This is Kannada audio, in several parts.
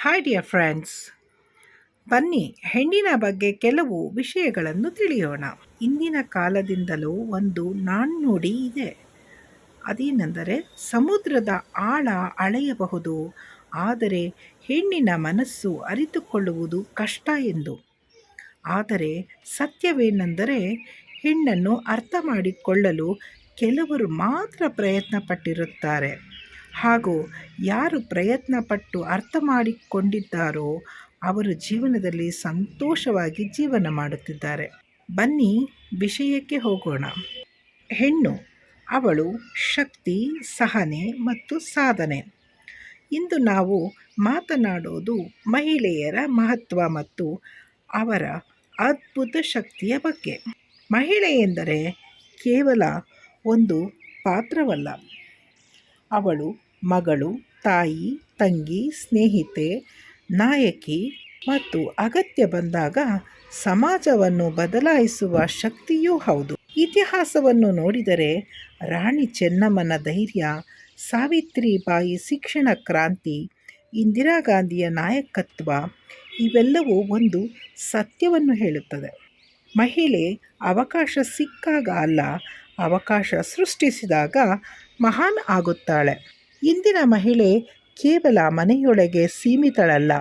ಹಾಯ್ ಡಿಯರ್ ಫ್ರೆಂಡ್ಸ್, ಬನ್ನಿ ಹೆಣ್ಣಿನ ಬಗ್ಗೆ ಕೆಲವು ವಿಷಯಗಳನ್ನು ತಿಳಿಯೋಣ. ಇಂದಿನ ಕಾಲದಿಂದಲೂ ಒಂದು ನಾಣ್ಣುಡಿ ಇದೆ. ಅದೇನೆಂದರೆ, ಸಮುದ್ರದ ಆಳ ಅಳೆಯಬಹುದು, ಆದರೆ ಹೆಣ್ಣಿನ ಮನಸ್ಸು ಅರಿತುಕೊಳ್ಳುವುದು ಕಷ್ಟ ಎಂದು. ಆದರೆ ಸತ್ಯವೇನೆಂದರೆ, ಹೆಣ್ಣನ್ನು ಅರ್ಥ ಮಾಡಿಕೊಳ್ಳಲು ಕೆಲವರು ಮಾತ್ರ ಪ್ರಯತ್ನ ಪಟ್ಟಿರುತ್ತಾರೆ. ಹಾಗೂ ಯಾರು ಪ್ರಯತ್ನಪಟ್ಟು ಅರ್ಥ ಮಾಡಿಕೊಂಡಿದ್ದಾರೋ ಅವರು ಜೀವನದಲ್ಲಿ ಸಂತೋಷವಾಗಿ ಜೀವನ ಮಾಡುತ್ತಿದ್ದಾರೆ. ಬನ್ನಿ ವಿಷಯಕ್ಕೆ ಹೋಗೋಣ. ಹೆಣ್ಣು, ಅವಳು ಶಕ್ತಿ, ಸಹನೆ ಮತ್ತು ಸಾಧನೆ. ಇಂದು ನಾವು ಮಾತನಾಡೋದು ಮಹಿಳೆಯರ ಮಹತ್ವ ಮತ್ತು ಅವರ ಅದ್ಭುತ ಶಕ್ತಿಯ ಬಗ್ಗೆ. ಮಹಿಳೆ ಎಂದರೆ ಕೇವಲ ಒಂದು ಪಾತ್ರವಲ್ಲ. ಅವಳು ಮಗಳು, ತಾಯಿ, ತಂಗಿ, ಸ್ನೇಹಿತೆ, ನಾಯಕಿ ಮತ್ತು ಅಗತ್ಯ ಬಂದಾಗ ಸಮಾಜವನ್ನು ಬದಲಾಯಿಸುವ ಶಕ್ತಿಯೂ ಹೌದು. ಇತಿಹಾಸವನ್ನು ನೋಡಿದರೆ ರಾಣಿ ಚೆನ್ನಮ್ಮನ ಧೈರ್ಯ, ಸಾವಿತ್ರಿಬಾಯಿ ಶಿಕ್ಷಣ ಕ್ರಾಂತಿ, ಇಂದಿರಾ ಗಾಂಧಿಯ ನಾಯಕತ್ವ ಇವೆಲ್ಲವೂ ಒಂದು ಸತ್ಯವನ್ನು ಹೇಳುತ್ತದೆ. ಮಹಿಳೆ ಅವಕಾಶ ಸಿಕ್ಕಾಗ ಅಲ್ಲ, ಅವಕಾಶ ಸೃಷ್ಟಿಸಿದಾಗ ಮಹಾನ್ ಆಗುತ್ತಾಳೆ. ಇಂದಿನ ಮಹಿಳೆ ಕೇವಲ ಮನೆಯೊಳಗೆ ಸೀಮಿತಳಲ್ಲ.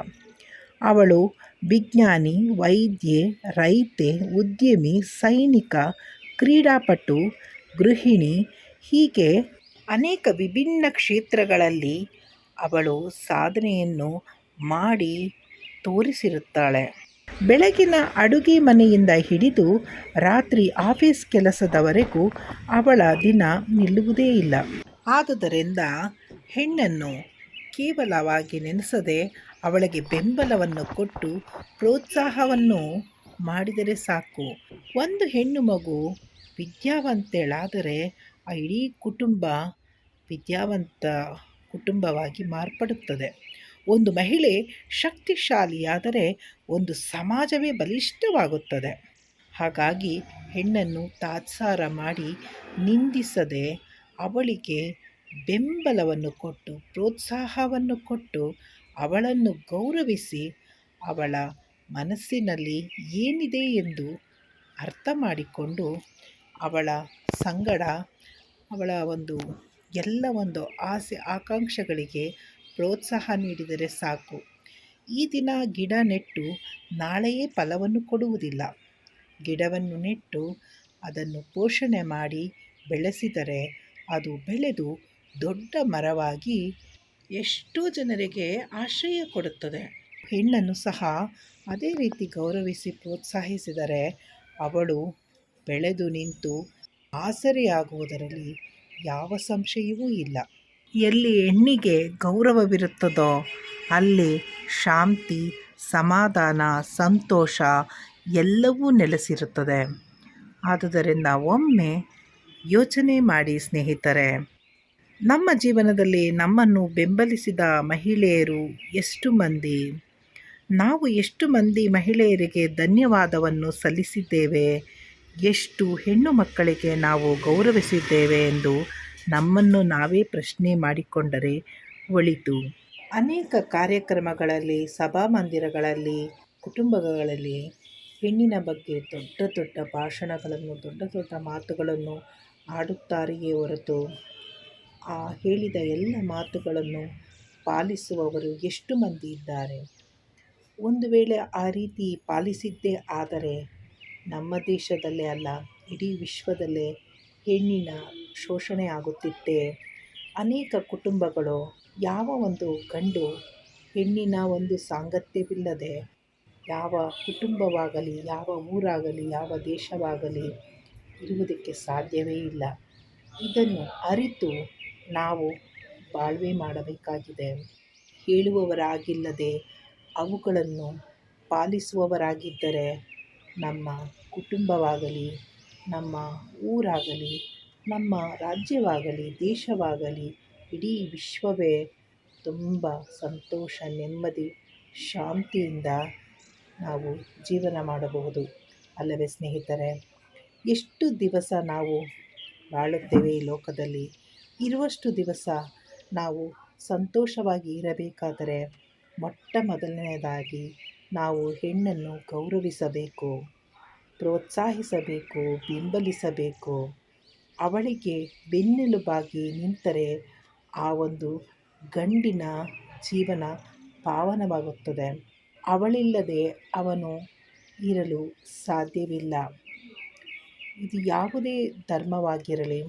ಅವಳು ವಿಜ್ಞಾನಿ, ವೈದ್ಯೆ, ರೈತೆ, ಉದ್ಯಮಿ, ಸೈನಿಕ, ಕ್ರೀಡಾಪಟು, ಗೃಹಿಣಿ, ಹೀಗೆ ಅನೇಕ ವಿಭಿನ್ನ ಕ್ಷೇತ್ರಗಳಲ್ಲಿ ಅವಳು ಸಾಧನೆಯನ್ನು ಮಾಡಿ ತೋರಿಸಿರುತ್ತಾಳೆ. ಬೆಳಗಿನ ಅಡುಗೆ ಮನೆಯಿಂದ ಹಿಡಿದು ರಾತ್ರಿ ಆಫೀಸ್ ಕೆಲಸದವರೆಗೂ ಅವಳ ದಿನ ನಿಲ್ಲುವುದೇ ಇಲ್ಲ. ಆದುದರಿಂದ ಹೆಣ್ಣನ್ನು ಕೇವಲವಾಗಿ ನೆನೆಸದೆ ಅವಳಿಗೆ ಬೆಂಬಲವನ್ನು ಕೊಟ್ಟು ಪ್ರೋತ್ಸಾಹವನ್ನು ಮಾಡಿದರೆ ಸಾಕು. ಒಂದು ಹೆಣ್ಣು ಮಗು ವಿದ್ಯಾವಂತಳಾದರೆ ಆ ಇಡೀ ಕುಟುಂಬ ವಿದ್ಯಾವಂತ ಕುಟುಂಬವಾಗಿ ಮಾರ್ಪಡುತ್ತದೆ. ಒಂದು ಮಹಿಳೆ ಶಕ್ತಿಶಾಲಿಯಾದರೆ ಒಂದು ಸಮಾಜವೇ ಬಲಿಷ್ಠವಾಗುತ್ತದೆ. ಹಾಗಾಗಿ ಹೆಣ್ಣನ್ನು ತಾತ್ಸಾರ ಮಾಡಿ ನಿಂದಿಸದೆ ಅವಳಿಗೆ ಬೆಂಬಲವನ್ನು ಕೊಟ್ಟು ಪ್ರೋತ್ಸಾಹವನ್ನು ಕೊಟ್ಟು ಅವಳನ್ನು ಗೌರವಿಸಿ ಅವಳ ಮನಸ್ಸಿನಲ್ಲಿ ಏನಿದೆ ಎಂದು ಅರ್ಥ ಮಾಡಿಕೊಂಡು ಅವಳ ಸಂಗಡ ಅವಳ ಒಂದು ಆಸೆ ಆಕಾಂಕ್ಷೆಗಳಿಗೆ ಪ್ರೋತ್ಸಾಹ ನೀಡಿದರೆ ಸಾಕು. ಈ ದಿನ ಗಿಡ ನೆಟ್ಟು ನಾಳೆಯೇ ಫಲವನ್ನು ಕೊಡುವುದಿಲ್ಲ. ಗಿಡವನ್ನು ನೆಟ್ಟು ಅದನ್ನು ಪೋಷಣೆ ಮಾಡಿ ಬೆಳೆಸಿದರೆ ಅದು ಬೆಳೆದು ದೊಡ್ಡ ಮರವಾಗಿ ಎಷ್ಟೋ ಜನರಿಗೆ ಆಶ್ರಯ ಕೊಡುತ್ತದೆ. ಹೆಣ್ಣನ್ನು ಸಹ ಅದೇ ರೀತಿ ಗೌರವಿಸಿ ಪ್ರೋತ್ಸಾಹಿಸಿದರೆ ಅವಳು ಬೆಳೆದು ನಿಂತು ಆಸರೆಯಾಗುವುದರಲ್ಲಿ ಯಾವ ಸಂಶಯವೂ ಇಲ್ಲ. ಎಲ್ಲಿ ಹೆಣ್ಣಿಗೆ ಗೌರವವಿರುತ್ತದೋ ಅಲ್ಲಿ ಶಾಂತಿ, ಸಮಾಧಾನ, ಸಂತೋಷ ಎಲ್ಲವೂ ನೆಲೆಸಿರುತ್ತದೆ. ಆದುದರಿಂದ ಒಮ್ಮೆ ಯೋಚನೆ ಮಾಡಿ ಸ್ನೇಹಿತರೆ, ನಮ್ಮ ಜೀವನದಲ್ಲಿ ನಮ್ಮನ್ನು ಬೆಂಬಲಿಸಿದ ಮಹಿಳೆಯರು ಎಷ್ಟು ಮಂದಿ, ನಾವು ಎಷ್ಟು ಮಂದಿ ಮಹಿಳೆಯರಿಗೆ ಧನ್ಯವಾದವನ್ನು ಸಲ್ಲಿಸಿದ್ದೇವೆ, ಎಷ್ಟು ಹೆಣ್ಣು ಮಕ್ಕಳಿಗೆ ನಾವು ಗೌರವಿಸಿದ್ದೇವೆ ಎಂದು ನಮ್ಮನ್ನು ನಾವೇ ಪ್ರಶ್ನೆ ಮಾಡಿಕೊಂಡರೆ ಒಳಿತು. ಅನೇಕ ಕಾರ್ಯಕ್ರಮಗಳಲ್ಲಿ, ಸಭಾಮಂದಿರಗಳಲ್ಲಿ, ಕುಟುಂಬಗಳಲ್ಲಿ ಹೆಣ್ಣಿನ ಬಗ್ಗೆ ದೊಡ್ಡ ದೊಡ್ಡ ಭಾಷಣಗಳನ್ನು, ದೊಡ್ಡ ದೊಡ್ಡ ಮಾತುಗಳನ್ನು ಆಡುತ್ತಾರೆಯೇ ಹೊರತು ಆ ಹೇಳಿದ ಎಲ್ಲ ಮಾತುಗಳನ್ನು ಪಾಲಿಸುವವರು ಎಷ್ಟು ಮಂದಿ ಇದ್ದಾರೆ? ಒಂದು ವೇಳೆ ಆ ರೀತಿ ಪಾಲಿಸಿದ್ದೇ ಆದರೆ ನಮ್ಮ ದೇಶದಲ್ಲೇ ಅಲ್ಲ, ಇಡೀ ವಿಶ್ವದಲ್ಲೇ ಹೆಣ್ಣಿನ ಶೋಷಣೆ ಆಗುತ್ತಿತ್ತೆ. ಅನೇಕ ಕುಟುಂಬಗಳು ಯಾವ ಒಂದು ಗಂಡು ಹೆಣ್ಣಿನ ಒಂದು ಸಾಂಗತ್ಯವಿಲ್ಲದೆ ಯಾವ ಕುಟುಂಬವಾಗಲಿ, ಯಾವ ಊರಾಗಲಿ, ಯಾವ ದೇಶವಾಗಲಿ ಇರುವುದಕ್ಕೆ ಸಾಧ್ಯವೇ ಇಲ್ಲ. ಇದನ್ನು ಅರಿತು ನಾವು ಬಾಳ್ವೆ ಮಾಡಬೇಕಾಗಿದೆ. ಹೇಳುವವರಾಗಿಲ್ಲದೆ ಅವುಗಳನ್ನು ಪಾಲಿಸುವವರಾಗಿದ್ದರೆ ನಮ್ಮ ಕುಟುಂಬವಾಗಲಿ, ನಮ್ಮ ಊರಾಗಲಿ, ನಮ್ಮ ರಾಜ್ಯವಾಗಲಿ, ದೇಶವಾಗಲಿ, ಇಡೀ ವಿಶ್ವವೇ ತುಂಬ ಸಂತೋಷ, ನೆಮ್ಮದಿ, ಶಾಂತಿಯಿಂದ ನಾವು ಜೀವನ ಮಾಡಬಹುದು ಅಲ್ಲವೇ ಸ್ನೇಹಿತರೆ? ಎಷ್ಟು ದಿವಸ ನಾವು ಬಾಳುತ್ತೇವೆ ಈ ಲೋಕದಲ್ಲಿ? ಇರುವಷ್ಟು ದಿವಸ ನಾವು ಸಂತೋಷವಾಗಿ ಇರಬೇಕಾದರೆ ಮೊಟ್ಟ ಮೊದಲನೆಯದಾಗಿ ನಾವು ಹೆಣ್ಣನ್ನು ಗೌರವಿಸಬೇಕು, ಪ್ರೋತ್ಸಾಹಿಸಬೇಕು, ಬೆಂಬಲಿಸಬೇಕು. ಅವಳಿಗೆ ಬೆನ್ನೆಲುಬಾಗಿ ನಿಂತರೆ ಆ ಒಂದು ಗಂಡಿನ ಜೀವನ ಪಾವನವಾಗುತ್ತದೆ. ಅವಳಿಲ್ಲದೆ ಅವನು ಇರಲು ಸಾಧ್ಯವಿಲ್ಲ. ಇದು ಯಾವುದೇ ಧರ್ಮವಾಗಿರಲಿ,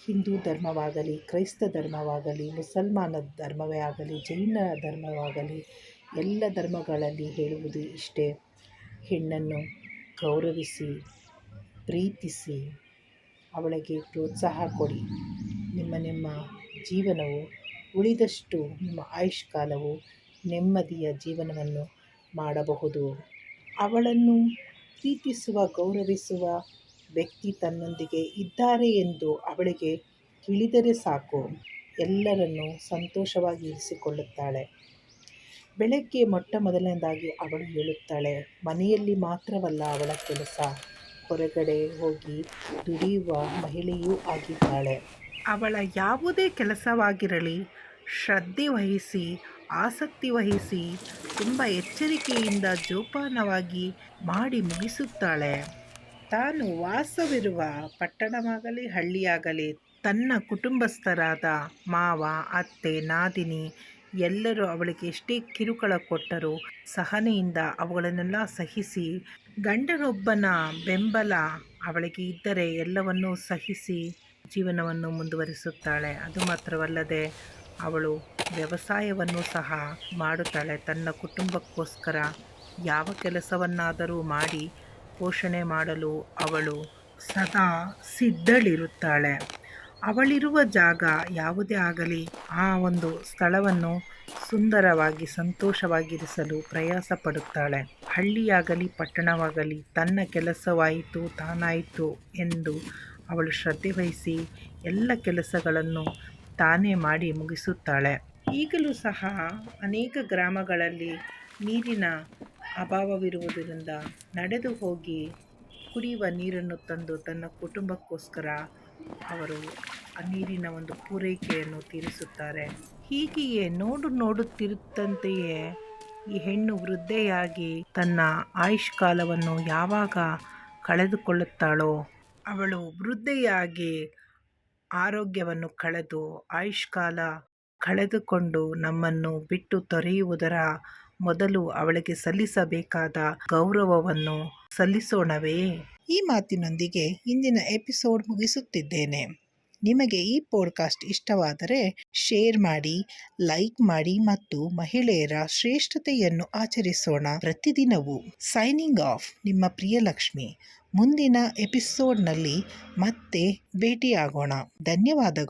ಹಿಂದೂ ಧರ್ಮವಾಗಲಿ, ಕ್ರೈಸ್ತ ಧರ್ಮವಾಗಲಿ, ಮುಸಲ್ಮಾನ ಧರ್ಮವೇ ಆಗಲಿ, ಜೈನ ಧರ್ಮವಾಗಲಿ, ಎಲ್ಲ ಧರ್ಮಗಳಲ್ಲಿ ಹೇಳುವುದು ಇಷ್ಟೇ: ಹೆಣ್ಣನ್ನು ಗೌರವಿಸಿ, ಪ್ರೀತಿಸಿ, ಅವಳಿಗೆ ಪ್ರೋತ್ಸಾಹ ಕೊಡಿ. ನಿಮ್ಮ ಜೀವನವು ಉಳಿದಷ್ಟು ನಿಮ್ಮ ಆಯುಷ್ಕಾಲವು ನೆಮ್ಮದಿಯ ಜೀವನವನ್ನು ಮಾಡಬಹುದು. ಅವಳನ್ನು ಪ್ರೀತಿಸುವ, ಗೌರವಿಸುವ ವ್ಯಕ್ತಿ ತನ್ನೊಂದಿಗೆ ಇದ್ದಾರೆ ಎಂದು ಅವಳಿಗೆ ತಿಳಿದರೆ ಸಾಕು, ಎಲ್ಲರನ್ನೂ ಸಂತೋಷವಾಗಿ ಇರಿಸಿಕೊಳ್ಳುತ್ತಾಳೆ. ಬೆಳಗ್ಗೆ ಮೊಟ್ಟ ಮೊದಲನೇದಾಗಿ ಅವಳು ಹೇಳುತ್ತಾಳೆ. ಮನೆಯಲ್ಲಿ ಮಾತ್ರವಲ್ಲ ಅವಳ ಕೆಲಸ, ಹೊರಗಡೆ ಹೋಗಿ ದುಡಿಯುವ ಮಹಿಳೆಯೂ ಆಗಿದ್ದಾಳೆ. ಅವಳ ಯಾವುದೇ ಕೆಲಸವಾಗಿರಲಿ ಶ್ರದ್ಧೆ ವಹಿಸಿ, ಆಸಕ್ತಿ ವಹಿಸಿ, ತುಂಬ ಎಚ್ಚರಿಕೆಯಿಂದ ಜೋಪಾನವಾಗಿ ಮಾಡಿ ಮುಗಿಸುತ್ತಾಳೆ. ತಾನು ವಾಸವಿರುವ ಪಟ್ಟಣವಾಗಲಿ ಹಳ್ಳಿಯಾಗಲಿ ತನ್ನ ಕುಟುಂಬಸ್ಥರಾದ ಮಾವ, ಅತ್ತೆ, ನಾದಿನಿ ಎಲ್ಲರೂ ಅವಳಿಗೆ ಎಷ್ಟೇ ಕಿರುಕುಳ ಕೊಟ್ಟರೂ ಸಹನೆಯಿಂದ ಅವುಗಳನ್ನೆಲ್ಲ ಸಹಿಸಿ, ಗಂಡನೊಬ್ಬನ ಬೆಂಬಲ ಅವಳಿಗೆ ಇದ್ದರೆ ಎಲ್ಲವನ್ನೂ ಸಹಿಸಿ ಜೀವನವನ್ನು ಮುಂದುವರಿಸುತ್ತಾಳೆ. ಅದು ಮಾತ್ರವಲ್ಲದೆ ಅವಳು ವ್ಯವಸಾಯವನ್ನು ಸಹ ಮಾಡುತ್ತಾಳೆ. ತನ್ನ ಕುಟುಂಬಕ್ಕೋಸ್ಕರ ಯಾವ ಕೆಲಸವನ್ನಾದರೂ ಮಾಡಿ ಪೋಷಣೆ ಮಾಡಲು ಅವಳು ಸದಾ ಸಿದ್ಧಳಿರುತ್ತಾಳೆ. ಅವಳಿರುವ ಜಾಗ ಯಾವುದೇ ಆಗಲಿ ಆ ಒಂದು ಸ್ಥಳವನ್ನು ಸುಂದರವಾಗಿ, ಸಂತೋಷವಾಗಿರಿಸಲು ಪ್ರಯಾಸ ಪಡುತ್ತಾಳೆ. ಹಳ್ಳಿಯಾಗಲಿ ಪಟ್ಟಣವಾಗಲಿ ತನ್ನ ಕೆಲಸವಾಯಿತು ತಾನಾಯಿತು ಎಂದು ಅವಳು ಶ್ರದ್ಧೆ ವಹಿಸಿ ಎಲ್ಲ ಕೆಲಸಗಳನ್ನು ತಾನೇ ಮಾಡಿ ಮುಗಿಸುತ್ತಾಳೆ. ಈಗಲೂ ಸಹ ಅನೇಕ ಗ್ರಾಮಗಳಲ್ಲಿ ನೀರಿನ ಅಭಾವವಿರುವುದರಿಂದ ನಡೆದು ಹೋಗಿ ಕುಡಿಯುವ ನೀರನ್ನು ತಂದು ತನ್ನ ಕುಟುಂಬಕ್ಕೋಸ್ಕರ ಅವರು ಆ ನೀರಿನ ಒಂದು ಪೂರೈಕೆಯನ್ನು ತೀರಿಸುತ್ತಾರೆ. ಹೀಗೆಯೇ ನೋಡುತ್ತಿರುತ್ತಂತೆಯೇ ಈ ಹೆಣ್ಣು ವೃದ್ಧೆಯಾಗಿ ತನ್ನ ಆಯುಷ್ಕಾಲವನ್ನು ಯಾವಾಗ ಕಳೆದುಕೊಳ್ಳುತ್ತಾಳೋ, ಅವಳು ವೃದ್ಧೆಯಾಗಿ ಆರೋಗ್ಯವನ್ನು ಕಳೆದು ಆಯುಷ್ಕಾಲ ಕಳೆದುಕೊಂಡು ನಮ್ಮನ್ನು ಬಿಟ್ಟು ತೊರೆಯುವುದರ ಮೊದಲು ಅವಳಿಗೆ ಸಲ್ಲಿಸಬೇಕಾದ ಗೌರವವನ್ನು ಸಲ್ಲಿಸೋಣವೇ? ಈ ಮಾತಿನೊಂದಿಗೆ ಇಂದಿನ ಎಪಿಸೋಡ್ ಮುಗಿಸುತ್ತಿದ್ದೇನೆ. ನಿಮಗೆ ಈ ಪಾಡ್ಕಾಸ್ಟ್ ಇಷ್ಟವಾದರೆ ಶೇರ್ ಮಾಡಿ, ಲೈಕ್ ಮಾಡಿ ಮತ್ತು ಮಹಿಳೆಯರ ಶ್ರೇಷ್ಠತೆಯನ್ನು ಆಚರಿಸೋಣ ಪ್ರತಿದಿನವೂ. ಸೈನಿಂಗ್ ಆಫ್, ನಿಮ್ಮ ಪ್ರಿಯಲಕ್ಷ್ಮಿ. ಮುಂದಿನ ಎಪಿಸೋಡ್ನಲ್ಲಿ ಮತ್ತೆ ಭೇಟಿಯಾಗೋಣ. ಧನ್ಯವಾದಗಳು.